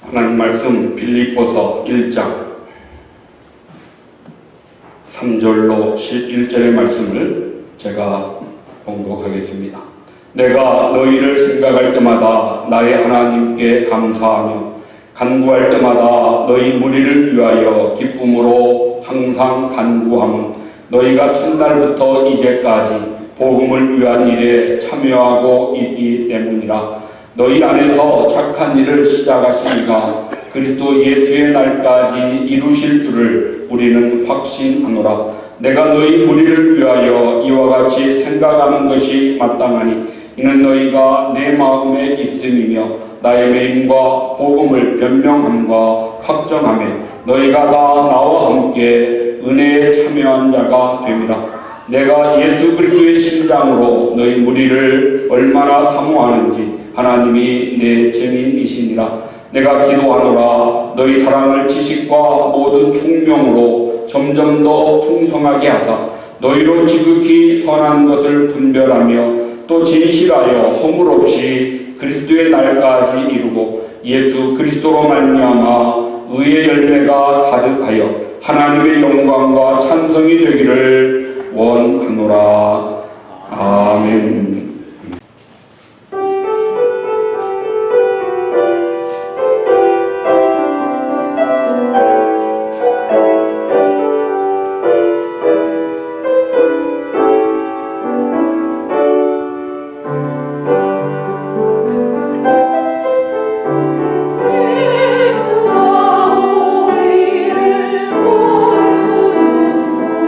하나님 말씀 빌립보서 1장 3절로 11절의 말씀을 제가 봉독하겠습니다. 내가 너희를 생각할 때마다 나의 하나님께 감사하며 간구할 때마다 너희 무리를 위하여 기쁨으로 항상 간구함은 너희가 첫날부터 이제까지 복음을 위한 일에 참여하고 있기 때문이라. 너희 안에서 착한 일을 시작하시니가 그리스도 예수의 날까지 이루실 줄을 우리는 확신하노라. 내가 너희 무리를 위하여 이와 같이 생각하는 것이 마땅하니 이는 너희가 내 마음에 있음이며 나의 매임과 복음을 변명함과 확정하며 너희가 다 나와 함께 은혜에 참여한 자가 됨이라. 내가 예수 그리스도의 심장으로 너희 무리를 얼마나 사모하는지 하나님이 내 증인이시니라. 내가 기도하노라. 너희 사랑을 지식과 모든 총명으로 점점 더 풍성하게 하사 너희로 지극히 선한 것을 분별하며 또 진실하여 허물 없이 그리스도의 날까지 이루고 예수 그리스도로 말미암아 의의 열매가 가득하여 하나님의 영광과 찬송이 되기를 원하노라. 아멘. 우리를 모르는 소리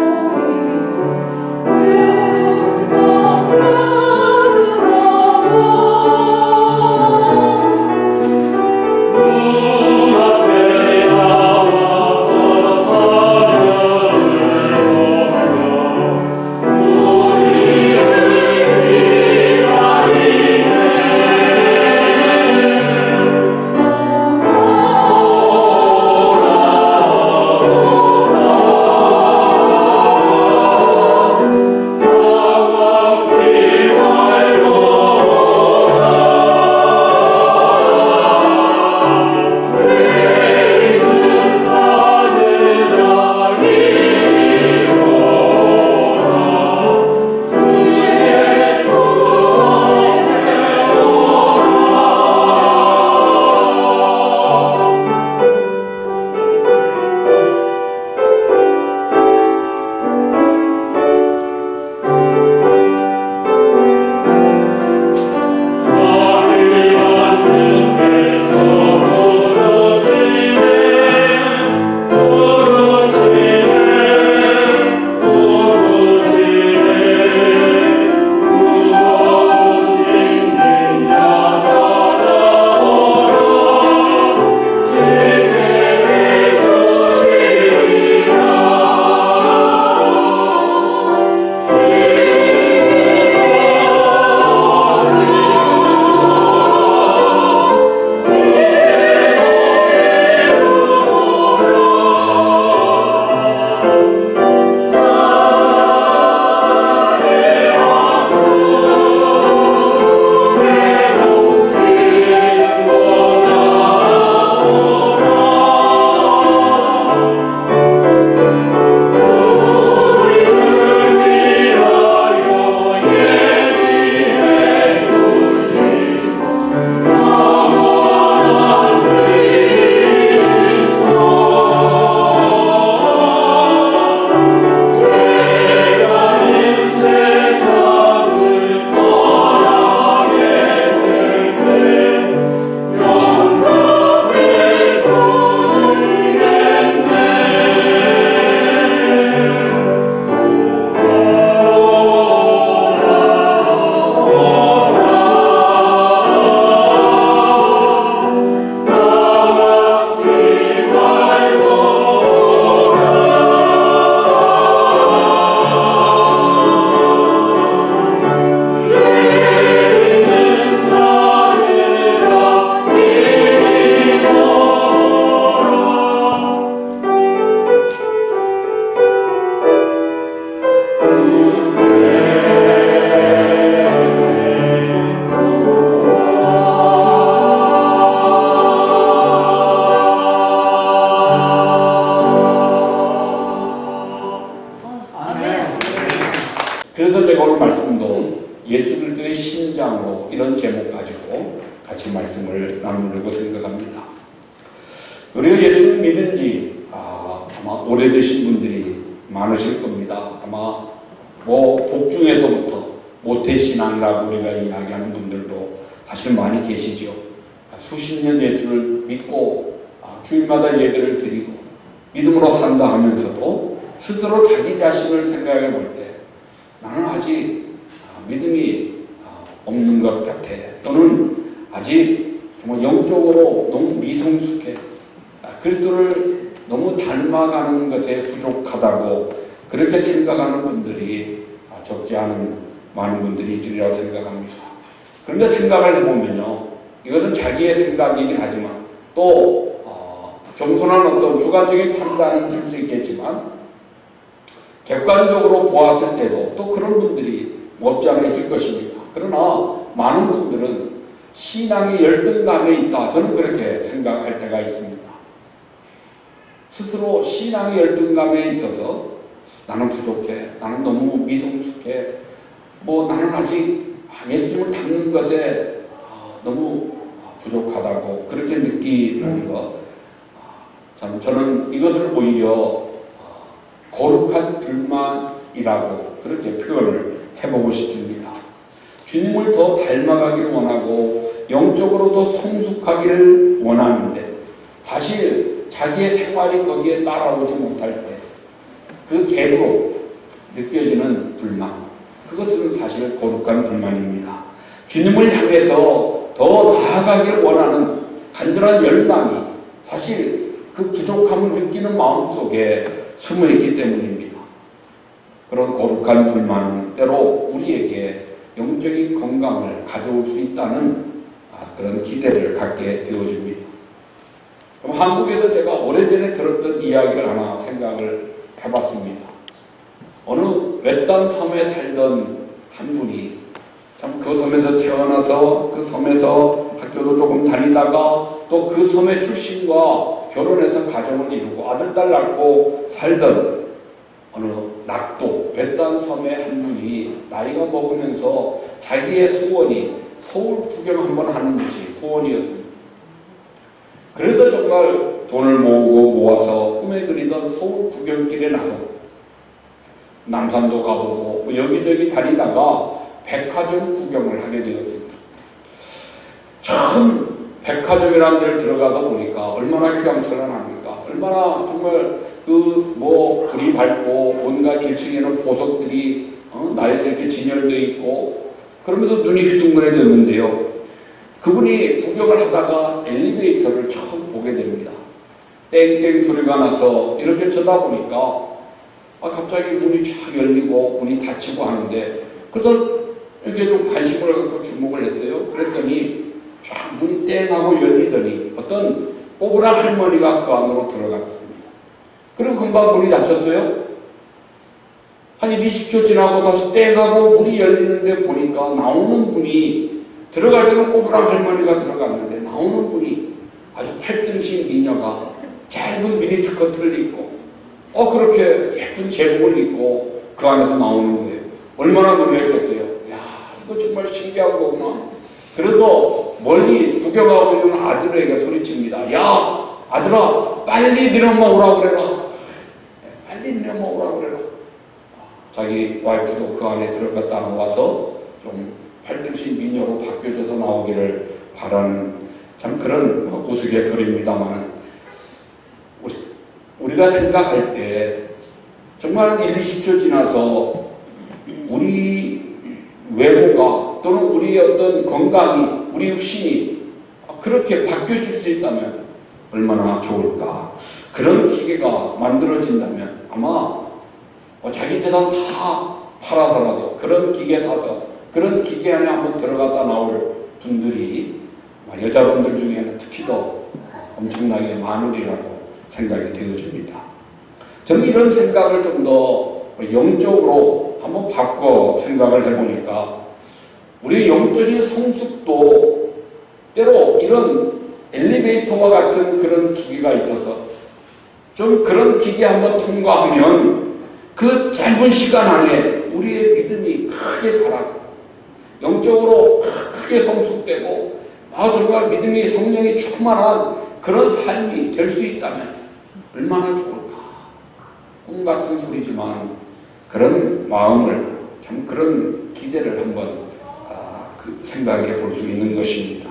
같이 말씀을 나누려고 생각합니다. 우리가 예수를 믿은 지 아마 오래되신 분들이 많으실 겁니다. 아마 복중에서부터 모태신앙이라고 우리가 이야기하는 분들도 사실 많이 계시죠. 수십 년 예수를 믿고 주일마다 예배를 드리고 믿음으로 산다 하면서도 스스로 자기 자신을 생각해 볼 때 나는 아직 믿음이 없는 것 같아. 또는 아직 정말 영적으로 너무 미성숙해. 그리스도를 너무 닮아가는 것에 부족하다고 그렇게 생각하는 분들이 적지 않은 많은 분들이 있으리라고 생각합니다. 그런데 생각을 해보면요, 이것은 자기의 생각이긴 하지만 또 겸손한 어떤 주관적인 판단이 있을 수 있겠지만 객관적으로 보았을 때도 또 그런 분들이 못지않아 있을 것입니다. 그러나 많은 분들은 신앙의 열등감에 있다. 저는 그렇게 생각할 때가 있습니다. 스스로 신앙의 열등감에 있어서 나는 부족해, 나는 너무 미성숙해, 나는 아직 예수님을 닮는 것에 너무 부족하다고 그렇게 느끼는 것, 참 저는 이것을 오히려 거룩한 불만이라고 그렇게 표현을 해보고 싶습니다. 주님을 더 닮아가기를 원하고 영적으로도 성숙하기를 원하는데 사실 자기의 생활이 거기에 따라오지 못할 때 그 갭으로 느껴지는 불만, 그것은 사실 거룩한 불만입니다. 주님을 향해서 더 나아가기를 원하는 간절한 열망이 사실 그 부족함을 느끼는 마음속에 숨어 있기 때문입니다. 그런 거룩한 불만은 때로 우리에게 영적인 건강을 가져올 수 있다는 그런 기대를 갖게 되어줍니다. 그럼 한국에서 제가 오래전에 들었던 이야기를 하나 생각을 해봤습니다. 어느 외딴 섬에 살던 한 분이 참 그 섬에서 태어나서 그 섬에서 학교도 조금 다니다가 또 그 섬의 출신과 결혼해서 가정을 이루고 아들, 딸 낳고 살던 어느 낙도 외딴 섬의 한 분이 나이가 먹으면서 자기의 소원이 서울 구경 한번 하는 것이 소원이었습니다. 그래서 정말 돈을 모아서 꿈에 그리던 서울 구경길에 나서 남산도 가보고 여기저기 다니다가 백화점 구경을 하게 되었습니다. 처음 백화점이라는 데를 들어가서 보니까 얼마나 휘황찬란합니까? 얼마나 정말 불이 밝고 온갖 1층에는 보석들이 나이도 이렇게 진열되어 있고 그러면서 눈이 휘둥그레졌는데요. 그분이 구경을 하다가 엘리베이터를 처음 보게 됩니다. 땡땡 소리가 나서 이렇게 쳐다보니까 갑자기 문이 쫙 열리고 문이 닫히고 하는데 그래서 이렇게 좀 관심을 갖고 주목을 했어요. 그랬더니 쫙 문이 땡 하고 열리더니 어떤 뽀글한 할머니가 그 안으로 들어갔습니다. 그리고 금방 문이 닫혔어요. 한 20초 지나고 다시 땡 하고 문이 열리는데 보니까 나오는 분이 들어갈 때는 꼬부랑 할머니가 들어갔는데 나오는 분이 아주 팔등신 미녀가 짧은 미니스커트를 입고 그렇게 예쁜 제복을 입고 그 안에서 나오는 거예요. 얼마나 놀랬겠어요. 야, 이거 정말 신기한 거구나. 그래서 멀리 구경하고 있는 아들에게 소리칩니다. 야, 아들아, 빨리 네 엄마 오라고 그래라. 빨리 네 엄마 오라고 그래라. 자기 와이프도 그 안에 들어갔다 나와서 좀 팔등신 미녀로 바뀌어져서 나오기를 바라는 참 그런 우스갯소리입니다만 우리가 생각할 때 정말 1, 20초 지나서 우리 외모가 또는 우리의 어떤 건강이 우리 육신이 그렇게 바뀌어질 수 있다면 얼마나 좋을까. 그런 기계가 만들어진다면 아마 자기 재산 다 팔아서라도 그런 기계 사서 그런 기계 안에 한번 들어갔다 나올 분들이 여자분들 중에는 특히 더 엄청나게 많으리라고 생각이 되어집니다. 저는 이런 생각을 좀 더 영적으로 한번 바꿔 생각을 해보니까 우리의 영적인 성숙도 때로 이런 엘리베이터와 같은 그런 기계가 있어서 좀 그런 기계 한번 통과하면 그 짧은 시간 안에 우리의 믿음이 크게 자라고 영적으로 크게 성숙되고 정말 믿음이 성령이 충만한 그런 삶이 될 수 있다면 얼마나 좋을까. 꿈 같은 소리지만 그런 마음을, 참 그런 기대를 한번 생각해 볼 수 있는 것입니다.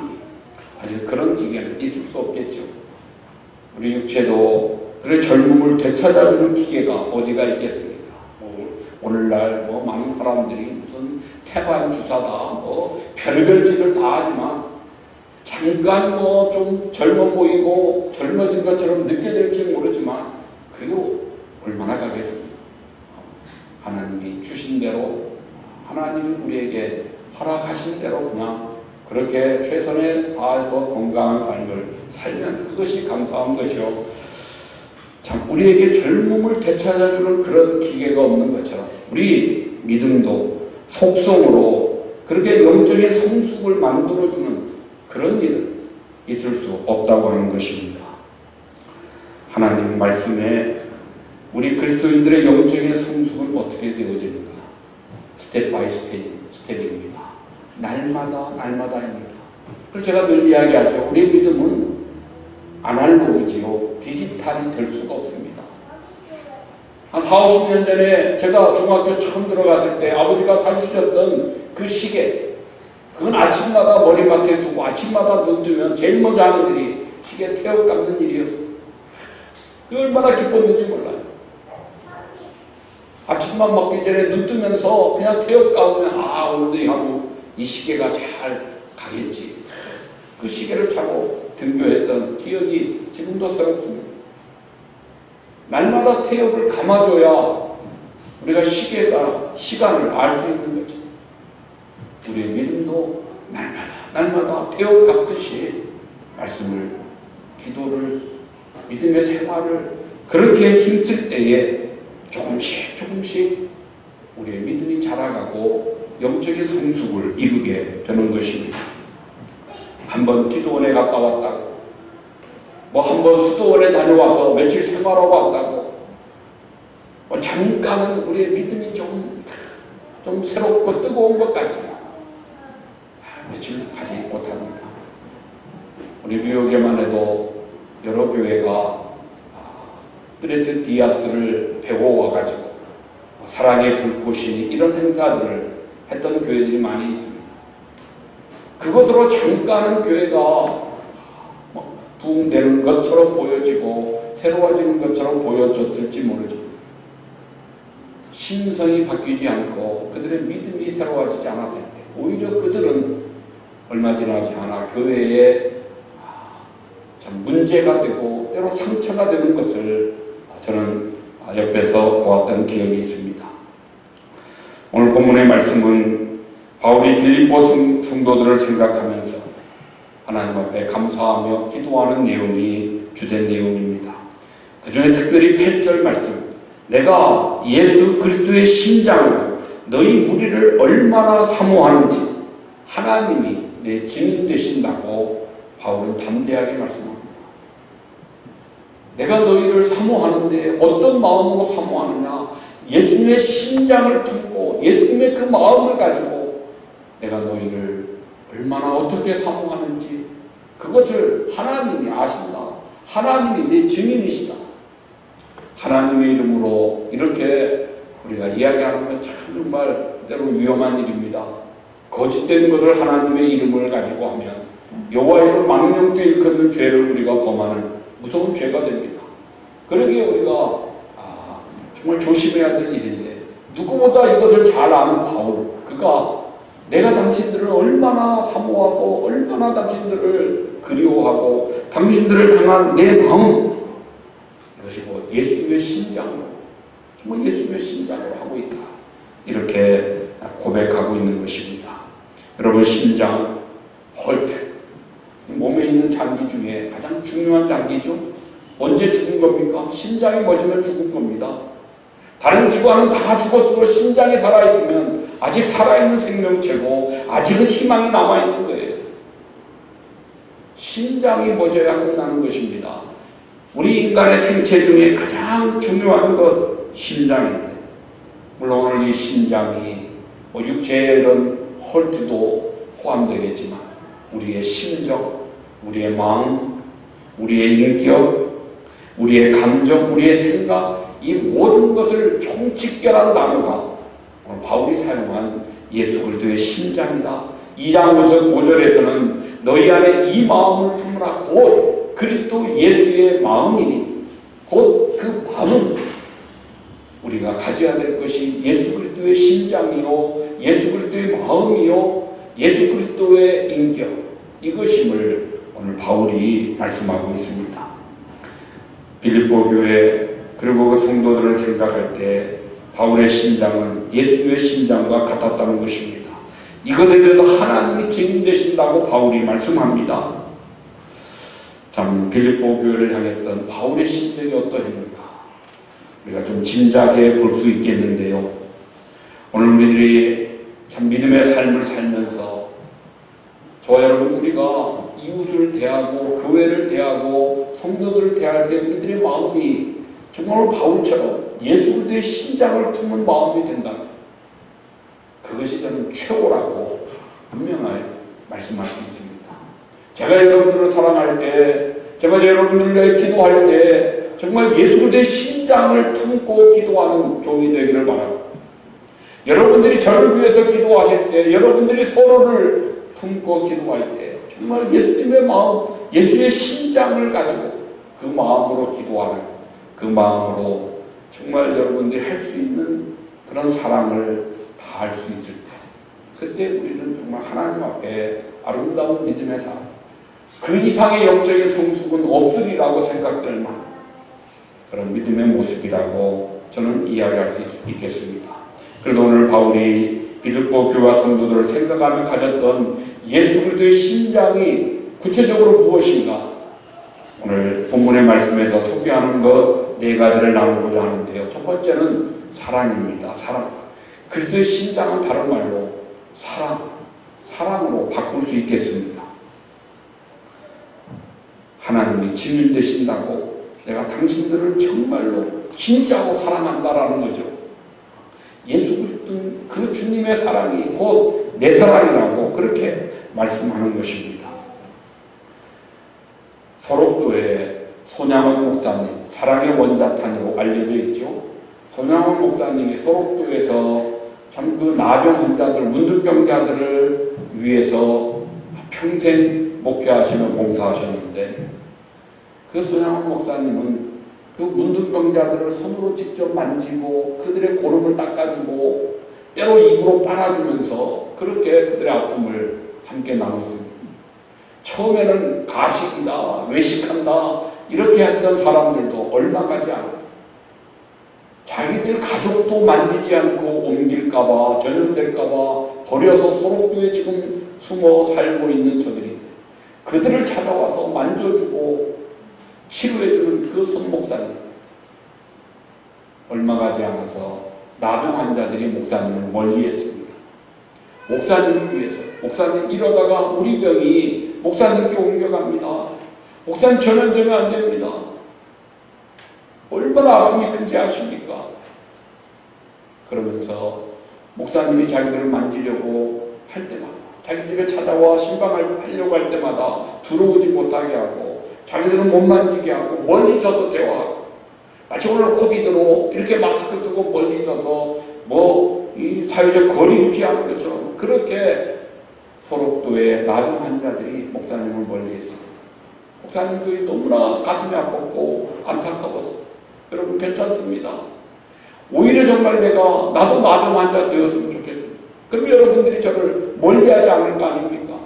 사실 그런 기계는 있을 수 없겠죠. 우리 육체도 그런 젊음을 되찾아주는 기계가 어디가 있겠습니까? 오늘날 많은 사람들이 무슨 태반 주사다 별의별 짓을 다 하지만 잠깐 좀 젊어 보이고 젊어진 것처럼 느껴질지 모르지만 그게 얼마나 가겠습니까? 하나님이 주신 대로, 하나님이 우리에게 허락하신 대로 그냥 그렇게 최선에 다해서 건강한 삶을 살면 그것이 감사한 것이요. 참 우리에게 젊음을 되찾아주는 그런 기계가 없는 것처럼 우리 믿음도 속성으로 그렇게 영적인 성숙을 만들어주는 그런 일은 있을 수 없다고 하는 것입니다. 하나님 말씀에 우리 그리스도인들의 영적인 성숙은 어떻게 되어지는가? 스텝 바이 스텝입니다. 날마다입니다. 그래서 제가 늘 이야기하죠. 우리의 믿음은 아날로그지요. 디지털이 될 수가 없습니다. 한 40, 50년 전에 제가 중학교 처음 들어갔을 때 아버지가 사주셨던 그 시계, 그건 아침마다 머리맡에 두고 아침마다 눈 뜨면 제일 먼저 하는 일이 시계 태엽 감는 일이었어요. 그 얼마나 기뻤는지 몰라요. 아침만 먹기 전에 눈 뜨면서 그냥 태엽 감으면 오늘도 이 하루 이 시계가 잘 가겠지. 그 시계를 차고 등교했던 기억이 지금도 새롭습니다. 날마다 태엽을 감아줘야 우리가 시간을 알 수 있는 거죠. 우리의 믿음도 날마다 태엽 감듯이 말씀을, 기도를, 믿음의 생활을 그렇게 힘쓸 때에 조금씩 우리의 믿음이 자라가고 영적인 성숙을 이루게 되는 것입니다. 한번 기도원에 갔다 왔다고, 한번 수도원에 다녀와서 며칠 생활하고 왔다고, 잠깐은 우리의 믿음이 좀 새롭고 뜨거운 것 같지만 며칠 가지 못합니다. 우리 뉴욕에만 해도 여러 교회가 드레스 디아스를 배워와가지고 사랑의 불꽃이 이런 행사들을 했던 교회들이 많이 있습니다. 그것으로 잠깐은 교회가 부흥되는 것처럼 보여지고 새로워지는 것처럼 보여졌을지 모르죠. 심성이 바뀌지 않고 그들의 믿음이 새로워지지 않았을 때 오히려 그들은 얼마 지나지 않아 교회에 참 문제가 되고 때로 상처가 되는 것을 저는 옆에서 보았던 기억이 있습니다. 오늘 본문의 말씀은 바울이 빌립보 성도들을 생각하면서 하나님 앞에 감사하며 기도하는 내용이 주된 내용입니다. 그 중에 특별히 8절 말씀, 내가 예수 그리스도의 심장으로 너희 무리를 얼마나 사모하는지 하나님이 내 증인 되신다고 바울은 담대하게 말씀합니다. 내가 너희를 사모하는데 어떤 마음으로 사모하느냐? 예수님의 심장을 품고 예수님의 그 마음을 가지고 내가 너희를 얼마나 어떻게 사모하는지 그것을 하나님이 아신다. 하나님이 내 증인이시다. 하나님의 이름으로 이렇게 우리가 이야기하는 건 참 정말 때로 위험한 일입니다. 거짓된 것을 하나님의 이름을 가지고 하면 여호와의 이름을 망령되이 일컫는 죄를 우리가 범하는 무서운 죄가 됩니다. 그러기에 우리가 정말 조심해야 될 일인데 누구보다 이것을 잘 아는 바울, 그가 내가 당신들을 얼마나 사모하고 얼마나 당신들을 그리워하고 당신들을 향한 내 마음, 이것이 예수님의 심장으로, 정말 예수님의 심장으로 하고 있다. 이렇게 고백하고 있는 것입니다. 여러분, 심장, 헐트, 몸에 있는 장기 중에 가장 중요한 장기죠. 언제 죽은 겁니까? 심장이 멎으면 죽은 겁니다. 다른 기관은 다 죽었고 심장이 살아있으면 아직 살아있는 생명체고 아직은 희망이 남아있는 거예요. 심장이 멎어야 끝나는 것입니다. 우리 인간의 생체 중에 가장 중요한 것 심장인데, 물론 오늘 이 심장이 육체의 이런 헐트도 포함되겠지만 우리의 심정, 우리의 마음, 우리의 인격, 우리의 감정, 우리의 생각, 이 모든 것을 총집결한 단어가 오늘 바울이 사용한 예수 그리스도의 심장이다. 2장 5절에서는 너희 안에 이 마음을 품으라. 곧 그리스도 예수의 마음이니 곧 그 마음은 우리가 가져야 될 것이 예수 그리스도의 심장이요, 예수 그리스도의 마음이요, 예수 그리스도의 인격, 이것임을 오늘 바울이 말씀하고 있습니다. 빌립보 교회 그리고 그 성도들을 생각할 때 바울의 심장은 예수의 심장과 같았다는 것입니다. 이것에 대해서 하나님이 증인되신다고 바울이 말씀합니다. 참 빌립보 교회를 향했던 바울의 심정이 어떠했는가 우리가 좀 짐작해 볼 수 있겠는데요. 오늘 우리들이 참 믿음의 삶을 살면서 저와 여러분 우리가 이웃을 대하고 교회를 대하고 성도들을 대할 때 우리들의 마음이 정말 바울처럼 예수 그리스도의 심장을 품은 마음이 된다면 그것이 저는 최고라고 분명하게 말씀할 수 있습니다. 제가 여러분들을 사랑할 때, 제가 여러분들을 위해 기도할 때 정말 예수 그리스도의 심장을 품고 기도하는 종이 되기를 바랍니다. 여러분들이 저를 위해서 기도하실 때, 여러분들이 서로를 품고 기도할 때 정말 예수님의 마음, 예수의 심장을 가지고 그 마음으로 기도하는, 그 마음으로 정말 여러분들이 할 수 있는 그런 사랑을 다 할 수 있을 때, 그때 우리는 정말 하나님 앞에 아름다운 믿음의 삶, 그 이상의 영적인 성숙은 없으리라고 생각될 만한 그런 믿음의 모습이라고 저는 이야기할 수 있겠습니다. 그래서 오늘 바울이 빌립보 교회와 성도들을 생각하며 가졌던 예수 그리스도의 심장이 구체적으로 무엇인가 오늘 본문의 말씀에서 소개하는 것 네 가지를 나누고자 하는데요. 첫 번째는 사랑입니다. 사랑. 그리스도의 심장은 다른 말로 사랑으로 바꿀 수 있겠습니다. 하나님이 증인되신다고 내가 당신들을 정말로 진짜로 사랑한다라는 거죠. 예수 그리스도는 그 주님의 사랑이 곧 내 사랑이라고 그렇게 말씀하는 것입니다. 서록교회 손양원 목사님, 사랑의 원자탄으로 알려져 있죠. 손양원 목사님이 서록교회에서 참 그 나병 환자들, 문둥병자들을 위해서 평생 목회하시며 봉사하셨는데 그 손양원 목사님은 그 문둥병자들을 손으로 직접 만지고 그들의 고름을 닦아주고 때로 입으로 빨아주면서 그렇게 그들의 아픔을 함께 나눴습니다. 처음에는 가식이다, 외식한다 이렇게 했던 사람들도 얼마 가지 않았어요. 자기들 가족도 만지지 않고 옮길까봐, 전염될까봐 버려서 소록교에 지금 숨어 살고 있는 저들인데 그들을 찾아와서 만져주고 치료해주는 그 손목사님, 얼마 가지 않아서 나병 환자들이 목사님을 멀리했습니다. 목사님을 위해서, 목사님 이러다가 우리 병이 목사님께 옮겨갑니다. 목사님 전염되면 안 됩니다. 얼마나 아픔이 큰지 아십니까? 그러면서 목사님이 자기들을 만지려고 할 때마다, 자기 집에 찾아와 신방을 하려고 할 때마다 들어오지 못하게 하고 자기들은 못 만지게 하고 멀리 서서 대화하고, 마치 오늘 코비드로 이렇게 마스크 쓰고 멀리 서서 이 사회적 거리 유지하는 것처럼 그렇게 소록도의 나병 환자들이 목사님을 멀리했어요. 목사님들이 너무나 가슴이 아팠고 안타까웠어요. 여러분 괜찮습니다. 오히려 정말 나도 나병 환자 되었으면 좋겠습니다. 그럼 여러분들이 저를 멀리하지 않을 거 아닙니까?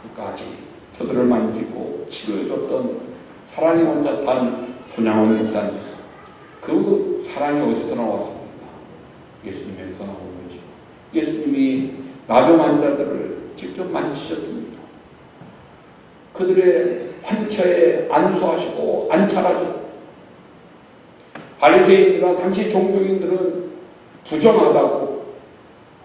끝까지 저들을 만지고 치료해줬던 사랑의 원자탄 손양원 목사님, 그 사랑이 어디서 나왔습니까? 예수님에게서 나온 거죠. 예수님이 나병 환자들을 직접 만지셨습니다. 그들의 환처에 안수하시고 안찰하셨습니다. 바리새인들과 당시 종교인들은 부정하다고,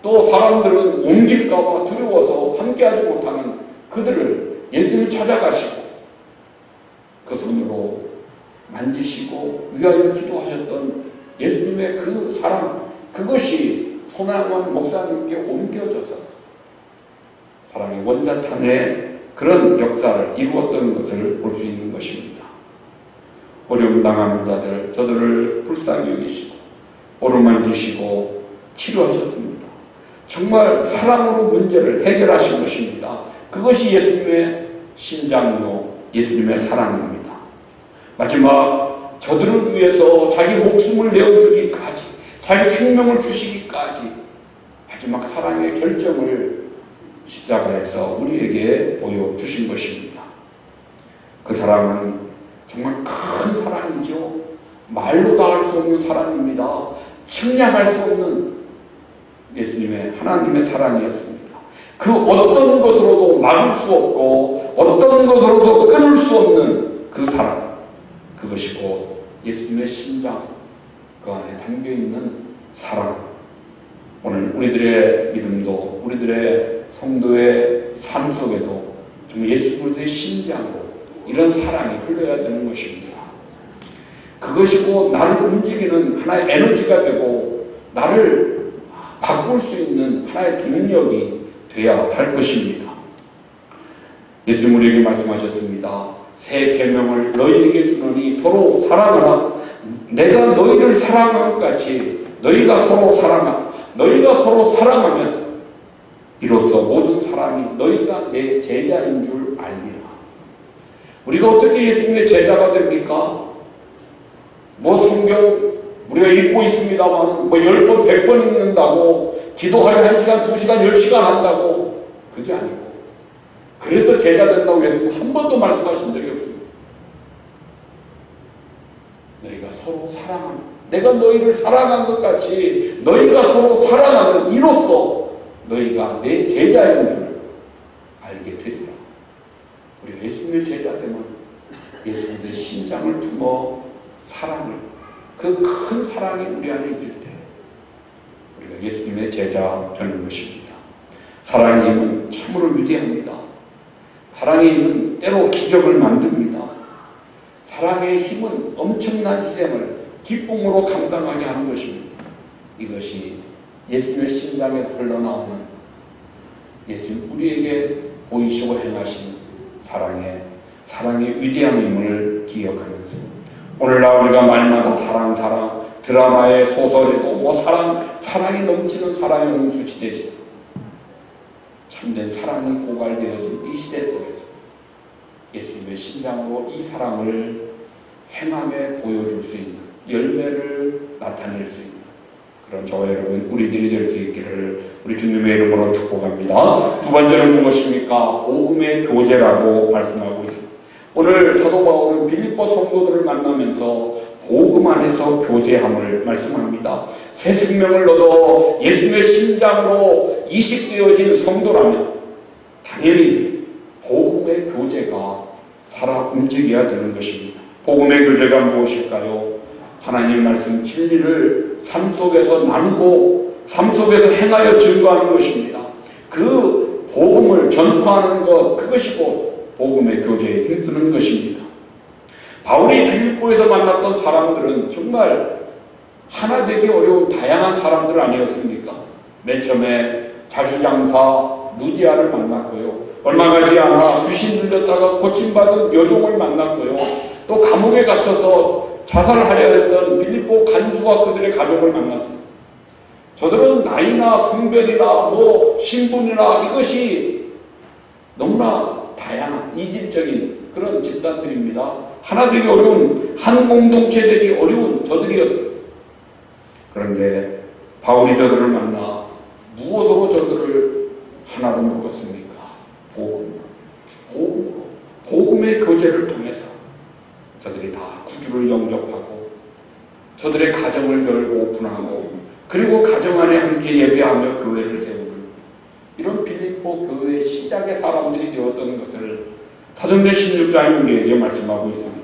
또 사람들은 옮길까봐 두려워서 함께하지 못하는 그들을 예수님이 찾아가시고 그 손으로 만지시고 위하여 기도하셨던 예수님의 그 사랑, 그것이 손양원 목사님께 옮겨져서 사랑의 원자탄의 그런 역사를 이루었던 것을 볼 수 있는 것입니다. 어려움 당하는 자들, 저들을 불쌍히 여기시고 어루만지시고 치료하셨습니다. 정말 사랑으로 문제를 해결하신 것입니다. 그것이 예수님의 신장이요 예수님의 사랑입니다. 마지막 저들을 위해서 자기 목숨을 내어주기까지, 자기 생명을 주시기까지 마지막 사랑의 결정을 십자가에서 우리에게 보여주신 것입니다. 그 사랑은 정말 큰 사랑이죠. 말로 다 할 수 없는 사랑입니다. 측량할 수 없는 예수님의 하나님의 사랑이었습니다. 그 어떤 것으로도 막을 수 없고 어떤 것으로도 끊을 수 없는 그 사랑, 그것이 곧 예수님의 심장, 그 안에 담겨있는 사랑. 오늘 우리들의 믿음도, 우리들의 성도의 삶 속에도 정말 예수 그리스도의 심장으로 이런 사랑이 흘러야 되는 것입니다. 그것이 곧 나를 움직이는 하나의 에너지가 되고 나를 바꿀 수 있는 하나의 동력이 되어야 할 것입니다. 예수님 우리에게 말씀하셨습니다. 새 계명을 너희에게 주노니 서로 사랑하라. 내가 너희를 사랑한 것 같이 너희가 서로 사랑하라. 너희가 서로 사랑하면 이로써 모든 사람이 너희가 내 제자인 줄 알리라. 우리가 어떻게 예수님의 제자가 됩니까? 성경 우리가 읽고 있습니다만 10번, 100번 읽는다고 기도하여 1시간, 2시간, 10시간 한다고 그게 아니고 그래서 제자 된다고 예수님 한 번도 말씀하신 적이 없습니다. 너희가 서로 사랑하는, 내가 너희를 사랑한 것 같이 너희가 서로 사랑하면 이로써 너희가 내 제자인 줄 알게 되리라. 우리가 예수님의 제자 되면 예수님의 심장을 품어 사랑을, 그 큰 사랑이 우리 안에 있을 때 우리가 예수님의 제자 되는 것입니다. 사랑의 힘은 참으로 위대합니다. 사랑의 힘은 때로 기적을 만듭니다. 사랑의 힘은 엄청난 희생을 기쁨으로 감당하게 하는 것입니다. 이것이 예수님의 심장에서 흘러나오는 예수님 우리에게 보이시고 행하신 사랑의 위대함임을 기억하면서 오늘날 우리가 말마다 사랑, 드라마의 소설에도 사랑이 넘치는 사랑의 홍수 시대죠. 참된 사랑이 고갈되어진 이 시대 속에서 예수님의 심장으로 이 사랑을 행함에 보여줄 수 있는, 열매를 나타낼 수 있는 그런 저와 여러분 우리들이 될 수 있기를 우리 주님의 이름으로 축복합니다. 두 번째는 무엇입니까? 복음의 교제라고 말씀하고 있습니다. 오늘 사도 바울은 빌립보 성도들을 만나면서 복음 안에서 교제함을 말씀합니다. 새 생명을 얻어 예수님의 심장으로 이식되어진 성도라면 당연히 복음의 교제가 살아 움직여야 되는 것입니다. 복음의 교제가 무엇일까요? 하나님 말씀 진리를 삶 속에서 나누고 삶 속에서 행하여 증거하는 것입니다. 그 복음을 전파하는 것, 그것이 곧 복음의 교제에 힘쓰는 것입니다. 바울이 빌립보에서 만났던 사람들은 정말 하나 되기 어려운 다양한 사람들 아니었습니까? 맨 처음에 자주장사 누디아를 만났고요. 얼마 가지 않아 귀신 들렸다가 고침받은 여종을 만났고요. 또 감옥에 갇혀서 자살하려 했던 빌립보 간수와 그들의 가족을 만났습니다. 저들은 나이나 성별이나 신분이나 이것이 너무나 다양한 이질적인 그런 집단들입니다. 하나 되기 어려운, 한 공동체 되기 어려운 저들이었어요. 그런데 바울이 저들을 만나 무엇으로 저들을 하나로 묶었습니까? 복음의 교제를 통해서 저들이 다 구주를 영접하고 저들의 가정을 열고 오픈하고 그리고 가정 안에 함께 예배하며 교회를 세우는 이런 빌립보 교회의 시작의 사람들이 되었던 것을 사도행전 16장이 우리에게 말씀하고 있습니다.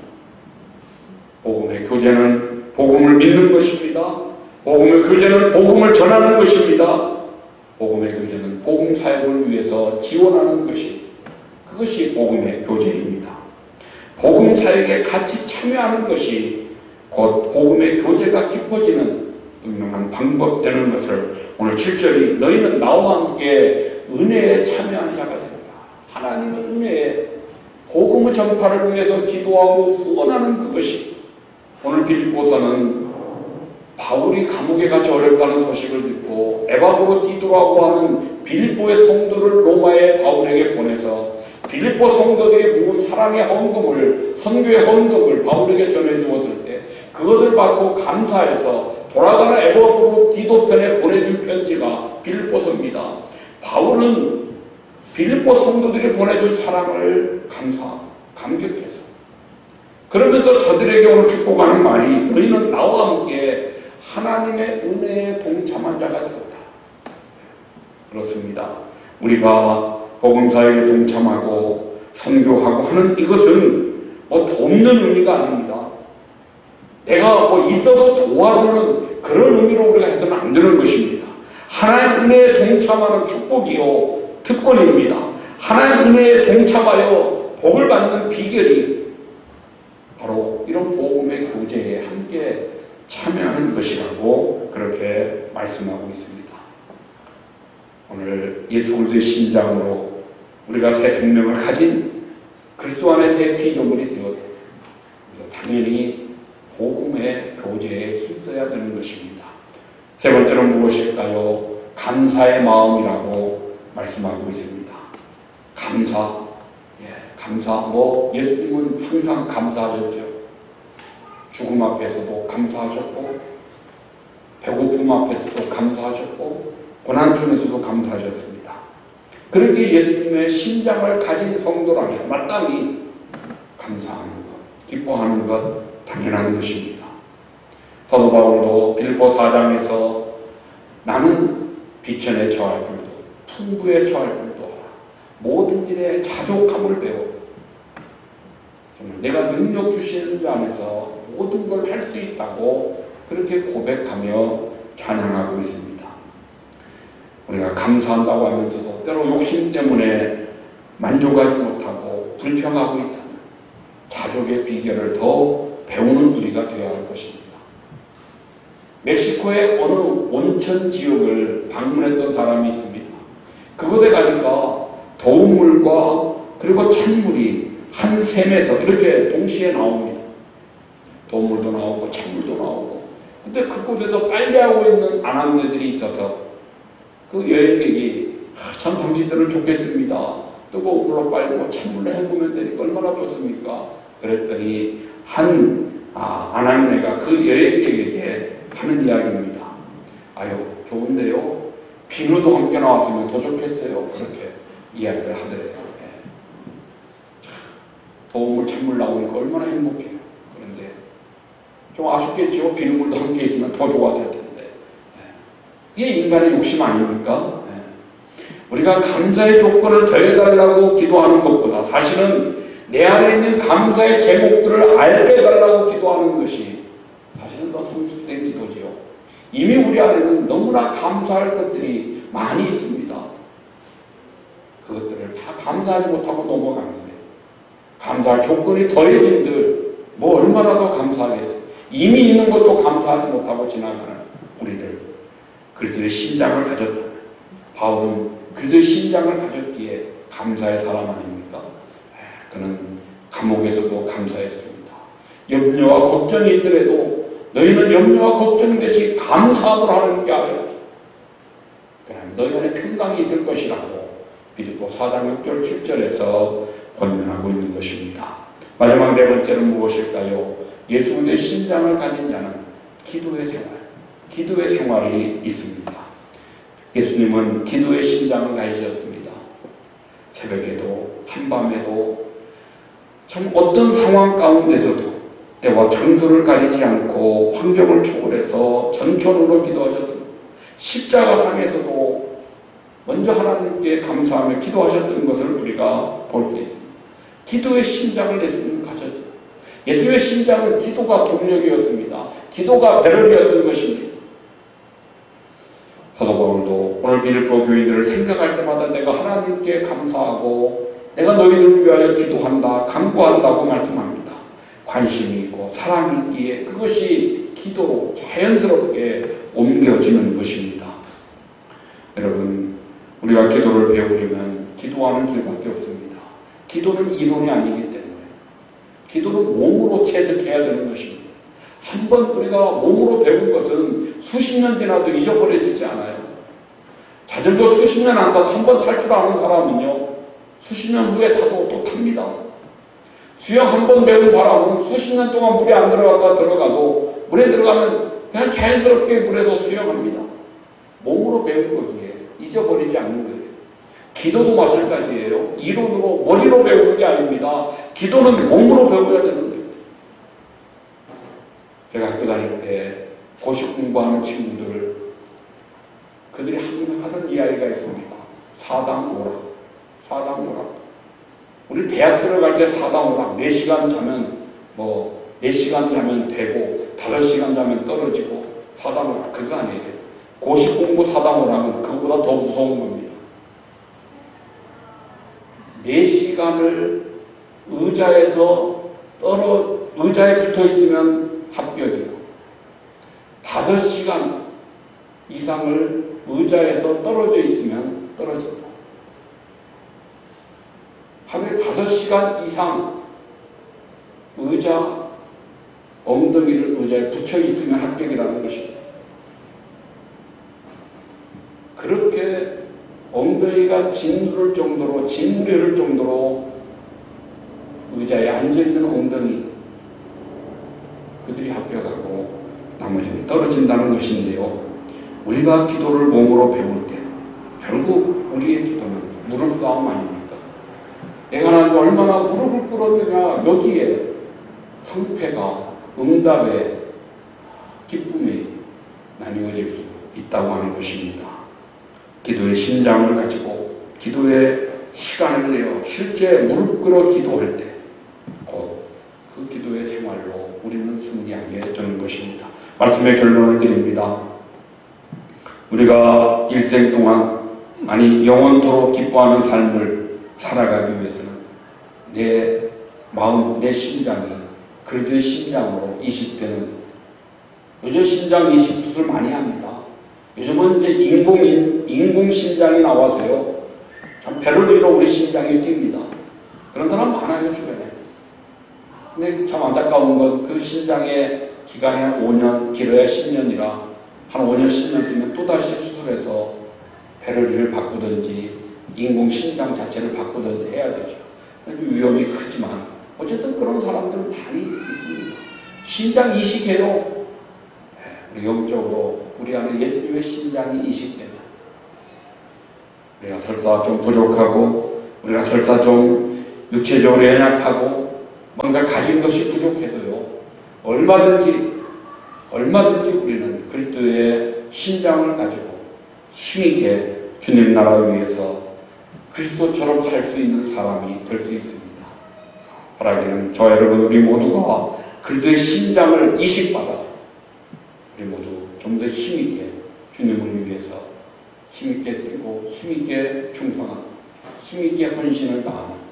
복음의 교제는 복음을 믿는 것입니다. 복음의 교제는 복음을 전하는 것입니다. 복음의 교제는 복음 사역을 위해서 지원하는 그것이 복음의 교제입니다. 복음 사역에 같이 참여하는 것이 곧 복음의 교제가 깊어지는 분명한 방법 되는 것을 오늘 7절이 너희는 나와 함께 은혜에 참여한 자가 되리라. 하나님은 은혜에 복음의 전파를 위해서 기도하고 후원하는 그것이, 오늘 빌립보서는 바울이 감옥에 갇혀 어렵다는 소식을 듣고 에바브로디도라고 하는 빌립보의 성도를 로마의 바울에게 보내서 빌립보 성도들이 모은 사랑의 헌금을, 선교의 헌금을 바울에게 전해주었을 때 그것을 받고 감사해서 돌아가는 에바브로디도 편에 보내준 편지가 빌립보서입니다. 바울은 빌립보 성도들이 보내준 사랑을 감격해서 그러면서 저들에게 오늘 축복하는 말이, 너희는 나와 함께 하나님의 은혜에 동참한 자가 되었다. 그렇습니다. 우리가 복음사역에 동참하고 선교하고 하는 이것은 뭐 돕는 의미가 아닙니다. 내가 뭐 있어서 도와주는 그런 의미로 우리가 해서는 안 되는 것입니다. 하나님 은혜에 동참하는 축복이요 특권입니다. 하나님 은혜에 동참하여 복을 받는 비결이 바로 이런 복음의 교제에 함께 참여하는 것이라고 그렇게 말씀하고 있습니다. 오늘 예수 그리스도의 신장으로 우리가 새 생명을 가진 그리스도 안에 새 피조물이 되어도 당연히 복음의 교제에 힘써야 되는 것입니다. 세 번째는 무엇일까요? 감사의 마음이라고 말씀하고 있습니다. 감사. 감사. 예수님은 항상 감사하셨죠. 죽음 앞에서도 감사하셨고, 배고픔 앞에서도 감사하셨고, 고난 중에서도 감사하셨습니다. 그렇게 예수님의 심장을 가진 성도라면 마땅히 감사하는 것, 기뻐하는 것 당연한 것입니다. 사도 바울도 빌립보 4장에서 나는 비천에 처할 줄도 풍부에 처할 줄도 모든 일에 자족함을 배워 정말 내가 능력 주시는 자 안에서 모든 걸 할 수 있다고 그렇게 고백하며 찬양하고 있습니다. 우리가 감사한다고 하면서도 때로 욕심 때문에 만족하지 못하고 불평하고 있다면 자족의 비결을 더 배우는 우리가 되어야 할 것입니다. 멕시코의 어느 온천 지역을 방문했던 사람이 있습니다. 그곳에 가니까 더운 물과 그리고 찬물이 한 샘에서 이렇게 동시에 나옵니다. 더운 물도 나오고 찬물도 나오고. 근데 그곳에서 빨래하고 있는 아낙네들이 있어서 그 여행객이 참 당신들은 좋겠습니다. 뜨거운 물로 빨고 찬물로 헹구면 되니까 얼마나 좋습니까? 그랬더니 한 아낙네가 그 여행객에게 하는 이야기입니다. 아유 좋은데요. 비누도 함께 나왔으면 더 좋겠어요. 그렇게 이야기를 하더래요. 더운 물 찬물 나오니까 얼마나 행복해요. 그런데 좀 아쉽겠죠. 비누물도 함께 있으면 더 좋았을 텐데. 이게 인간의 욕심 아닙니까? 우리가 감사의 조건을 더해달라고 기도하는 것보다 사실은 내 안에 있는 감사의 제목들을 알게 해달라고 기도하는 것이 사실은 더 성숙된 기도지요. 이미 우리 안에는 너무나 감사할 것들이 많이 있습니다. 그것들을 다 감사하지 못하고 넘어가는데 감사할 조건이 더해진들 뭐 얼마나 더 감사하겠어요. 이미 있는 것도 감사하지 못하고 지나가는 우리들, 그리스도의 심장을 가졌다. 바울은 그리스도의 심장을 가졌기에 감사의 사람 아닙니까? 그는 감옥에서도 감사했습니다. 염려와 걱정이 있더라도 너희는 염려와 걱정 대신 감사함을 하나님께 하리라. 그러면 너희 안에 평강이 있을 것이라고 빌립보 4장 6절 7절에서 권면하고 있는 것입니다. 마지막 네 번째는 무엇일까요? 예수 그리스도의 심장을 가진 자는 기도의 생활이 있습니다. 예수님은 기도의 심장을 가지셨습니다. 새벽에도 한밤에도 참 어떤 상황 가운데서도 때와 장소를 가리지 않고 환경을 초월해서 전천후로 기도하셨습니다. 십자가상에서도 먼저 하나님께 감사하며 기도하셨던 것을 우리가 볼 수 있습니다. 기도의 심장을 예수님은 가졌어요. 예수의 심장은 기도가 동력이었습니다. 기도가 배럴이었던 것입니다. 사도 바울도 오늘 빌립보 교인들을 생각할 때마다 내가 하나님께 감사하고 내가 너희들을 위하여 기도한다, 간구한다고 말씀합니다. 관심이 있고 사랑이 있기에 그것이 기도로 자연스럽게 옮겨지는 것입니다. 여러분, 우리가 기도를 배우려면 기도하는 길밖에 없습니다. 기도는 이론이 아니기 때문에 기도는 몸으로 체득해야 되는 것입니다. 한번 우리가 몸으로 배운 것은 수십 년 지나도 잊어버려지지 않아요. 자전거 수십 년 안 타도 한 번 탈 줄 아는 사람은요, 수십 년 후에 타도 또 탑니다. 수영 한 번 배운 사람은 수십 년 동안 물에 안 들어갔다 들어가도 물에 들어가면 그냥 자연스럽게 물에도 수영합니다. 몸으로 배운 거기에 잊어버리지 않는 거예요. 기도도 마찬가지예요. 이론으로 머리로 배우는 게 아닙니다. 기도는 몸으로 배워야 되는 거예요. 제가 학교 다닐 때 고시 공부하는 친구들, 그들이 항상 하던 이야기가 있습니다. 사당 오락, 사당 오락. 우리 대학 들어갈 때 사당 오락, 4시간 자면 4시간 자면 되고 5시간 자면 떨어지고 사당 오락, 그거 아니에요. 고시 공부 사당 오락은 그거보다 더 무서운 겁니다. 4시간을 의자에 붙어 있으면 합격이고 5시간 이상을 의자에서 떨어져 있으면 떨어진다. 하루에 5시간 이상 엉덩이를 의자에 붙여 있으면 합격이라는 것입니다. 그렇게 엉덩이가 짓누를 정도로 의자에 앉아있는 엉덩이, 그들이 합격하고 나머지는 떨어진다는 것인데요. 우리가 기도를 몸으로 배울 때 결국 우리의 기도는 무릎 싸움 아닙니까? 내가 하나님 얼마나 무릎을 꿇었느냐, 여기에 성패가 응답의 기쁨이 나뉘어질 수 있다고 하는 것입니다. 기도의 심장을 가지고 기도의 시간을 내어 실제 무릎 꿇어 기도할 때 곧 그 기도의 생활로 우리는 승리하게 되는 것입니다. 말씀의 결론을 드립니다. 우리가 일생 동안 영원토록 기뻐하는 삶을 살아가기 위해서는 내 마음, 내 심장이 그리스도의 심장으로 이식되는, 요즘 심장 이식 수술 많이 합니다. 요즘은 이제 인공 심장이 나와서요, 참 배를 밀어 우리 심장이 뜁니다. 그런 사람 많아요, 주변에. 근데 참 안타까운 건 그 심장의 기간이 한 5년, 길어야 10년이라 한 5년, 10년 쓰면 또다시 수술해서 배럴리를 바꾸든지 인공 심장 자체를 바꾸든지 해야 되죠. 위험이 크지만 어쨌든 그런 사람들 많이 있습니다. 심장 이식해요. 우리 영적으로 우리 안에 예수님의 심장이 이식되면 우리가 설사 좀 부족하고 우리가 설사 좀 육체적으로 연약하고 뭔가 가진 것이 부족해도요, 얼마든지 우리는 그리스도의 심장을 가지고 힘있게 주님 나라를 위해서 그리스도처럼 살 수 있는 사람이 될 수 있습니다. 바라기는 저 여러분 우리 모두가 그리스도의 심장을 이식받아서 우리 모두 좀 더 힘있게 주님을 위해서 힘있게 뛰고 힘있게 충성하고 힘있게 헌신을 다하는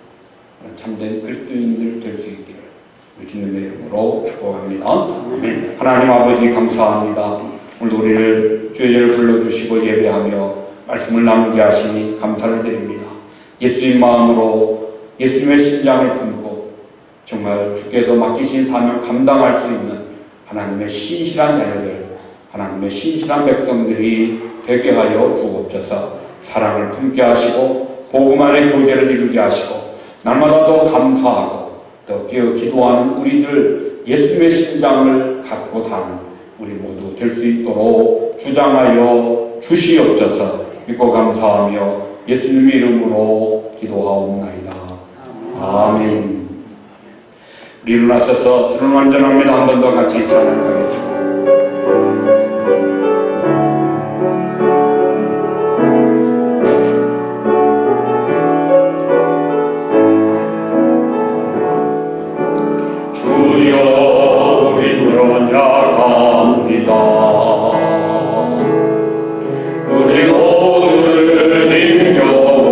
그런 참된 그리스도인들 될 수 있기를 주님의 이름으로 축복합니다. 아멘. 하나님 아버지 감사합니다. 오늘 우리를 주의 절 불러주시고 예배하며 말씀을 나누게 하시니 감사를 드립니다. 예수님 마음으로 예수님의 심장을 품고 정말 주께서 맡기신 사명 감당할 수 있는 하나님의 신실한 자녀들, 하나님의 신실한 백성들이 되게 하여 주옵소서. 사랑을 품게 하시고 복음 안에 교제를 이루게 하시고 날마다 더 감사하고 더 기도하는 우리들, 예수님의 심장을 갖고 사는 우리 모두 될 수 있도록 주장하여 주시옵소서. 믿고 감사하며 예수님의 이름으로 기도하옵나이다. 아멘. 우리 일어나셔서 주를 완전합니다. 한 번 더 같이 찬양하겠습니다. 주여 우린 연약합니다. 우리 오늘 힘겨워합니다.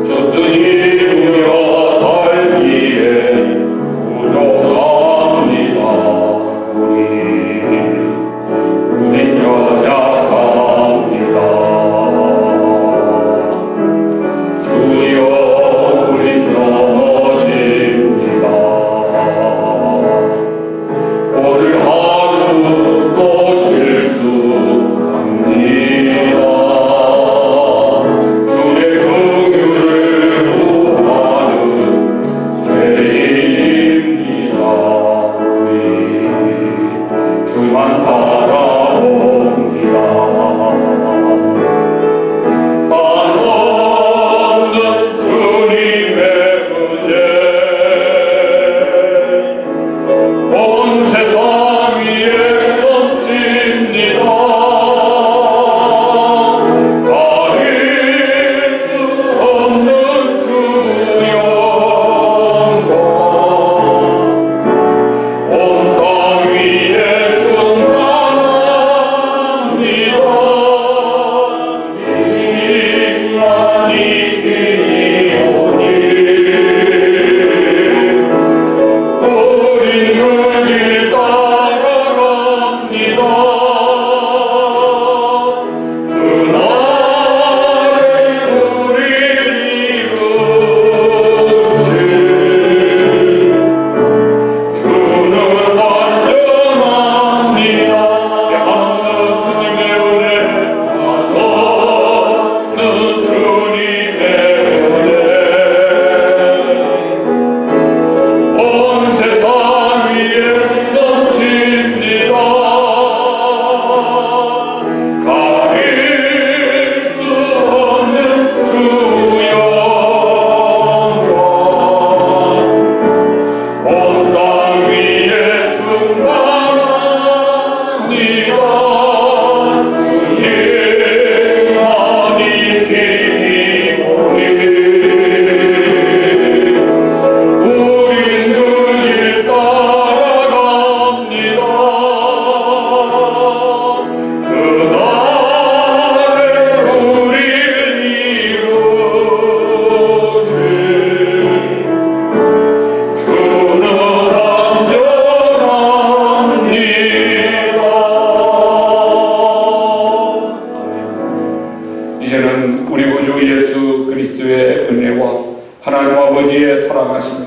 주 뜻이 우려 살기에 부족합니다. 우린 연약합니다. 이제는 우리 구주 예수 그리스도의 은혜와 하나님 아버지의 사랑하심,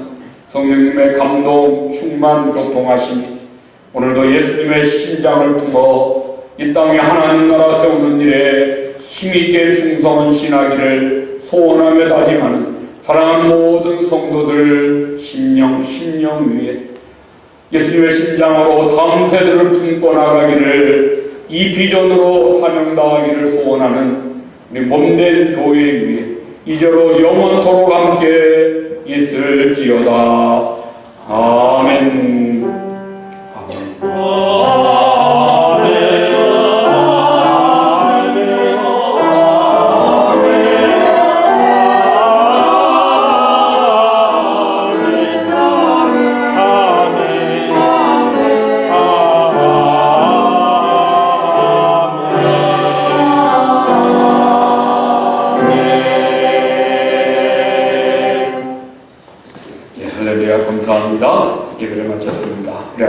성령님의 감동, 충만, 교통하심이 오늘도 예수님의 심장을 품어 이 땅에 하나님 나라 세우는 일에 힘있게 충성한 신하기를 소원하며 다짐하는 사랑하는 모든 성도들 심령 위에 예수님의 심장으로 다음 세대를 품고 나가기를 이 비전으로 사명 다하기를 소원하는 우리 몸된 교회 위에 이제로 영원토록 함께 있을지어다. 아멘.